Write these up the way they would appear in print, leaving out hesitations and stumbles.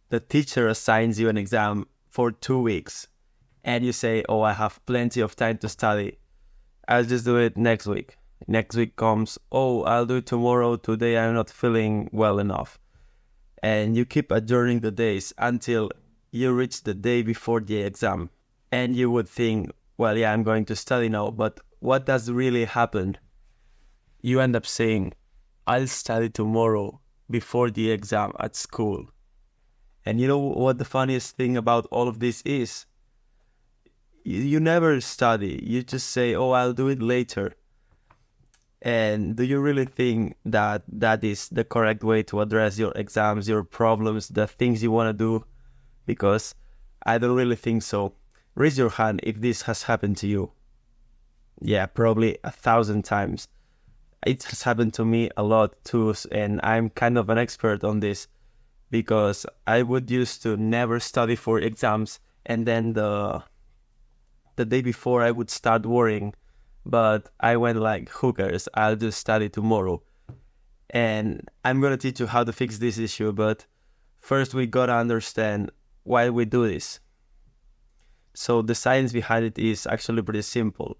the teacher assigns you an exam for 2 weeks and you say, oh, I have plenty of time to study. I'll just do it next week. Next week comes, oh, I'll do it tomorrow. Today I'm not feeling well enough. And you keep adjourning the days until you reach the day before the exam. And you would think, well, yeah, I'm going to study now. But what does really happen? You end up saying, I'll study tomorrow before the exam at school. And you know what the funniest thing about all of this is? You never study. You just say, oh, I'll do it later. And do you really think that that is the correct way to address your exams, your problems, the things you want to do? Because I don't really think so. Raise your hand if this has happened to you. Yeah, probably 1,000 times. It has happened to me a lot too, and I'm kind of an expert on this because I would used to never study for exams, and then the day before I would start worrying. But I went like, who cares? I'll just study tomorrow. And I'm going to teach you how to fix this issue. But first we got to understand why we do this. So the science behind it is actually pretty simple.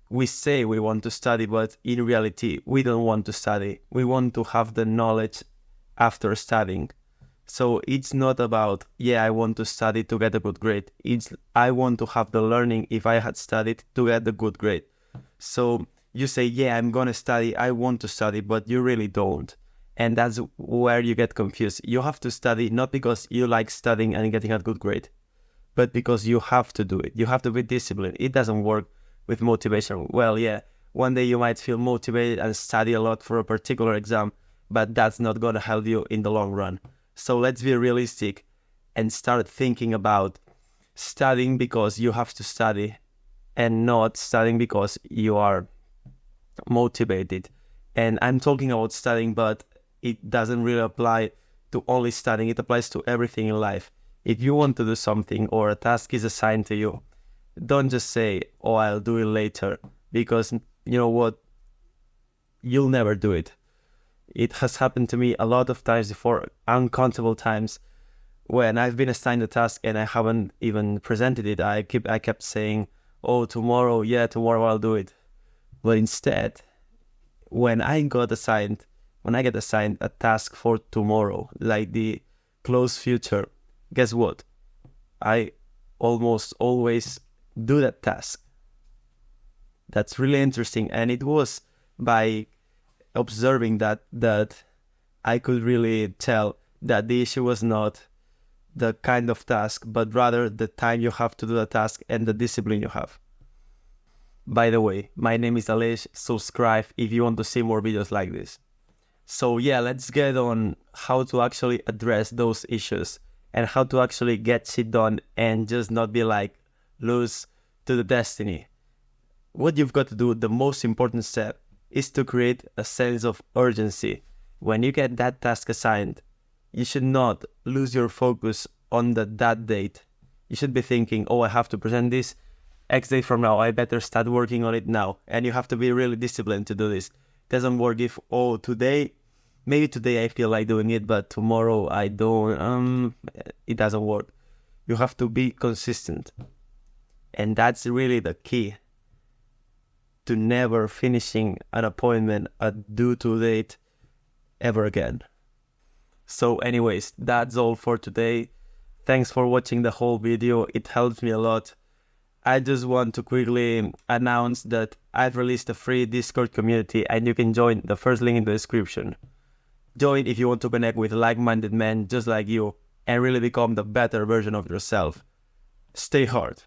We say we want to study, but in reality, we don't want to study. We want to have the knowledge after studying. So it's not about, yeah, I want to study to get a good grade. It's, I want to have the learning if I had studied to get a good grade. So you say, yeah, I'm going to study, I want to study, but you really don't. And that's where you get confused. You have to study not because you like studying and getting a good grade, but because you have to do it. You have to be disciplined. It doesn't work with motivation. Well, yeah, one day you might feel motivated and study a lot for a particular exam, but that's not going to help you in the long run. So let's be realistic and start thinking about studying because you have to study and not studying because you are motivated. And I'm talking about studying, but it doesn't really apply to only studying. It applies to everything in life. If you want to do something or a task is assigned to you, don't just say, oh, I'll do it later, because you know what? You'll never do it. It has happened to me a lot of times before, uncountable times, when I've been assigned a task and I haven't even presented it. I kept saying, oh, tomorrow, I'll do it. But instead, when I get assigned a task for tomorrow, like the close future, guess what? I almost always do that task. That's really interesting. And it was by observing that I could really tell that the issue was not the kind of task, but rather the time you have to do the task and the discipline you have. By the way, my name is Alej. Subscribe if you want to see more videos like this. So yeah, let's get on how to actually address those issues and how to actually get shit done and just not be like lose to the destiny. What you've got to do, the most important step, is to create a sense of urgency. When you get that task assigned, you should not lose your focus on that date. You should be thinking, oh, I have to present this X day from now. I better start working on it now. And you have to be really disciplined to do this. It doesn't work if, oh, maybe today I feel like doing it, but tomorrow I don't. It doesn't work. You have to be consistent. And that's really the key to never finishing an appointment at due to date ever again. So anyways, that's all for today. Thanks for watching the whole video. It helps me a lot. I just want to quickly announce that I've released a free Discord community and you can join. The first link in the description. Join if you want to connect with like-minded men just like you and really become the better version of yourself. Stay hard.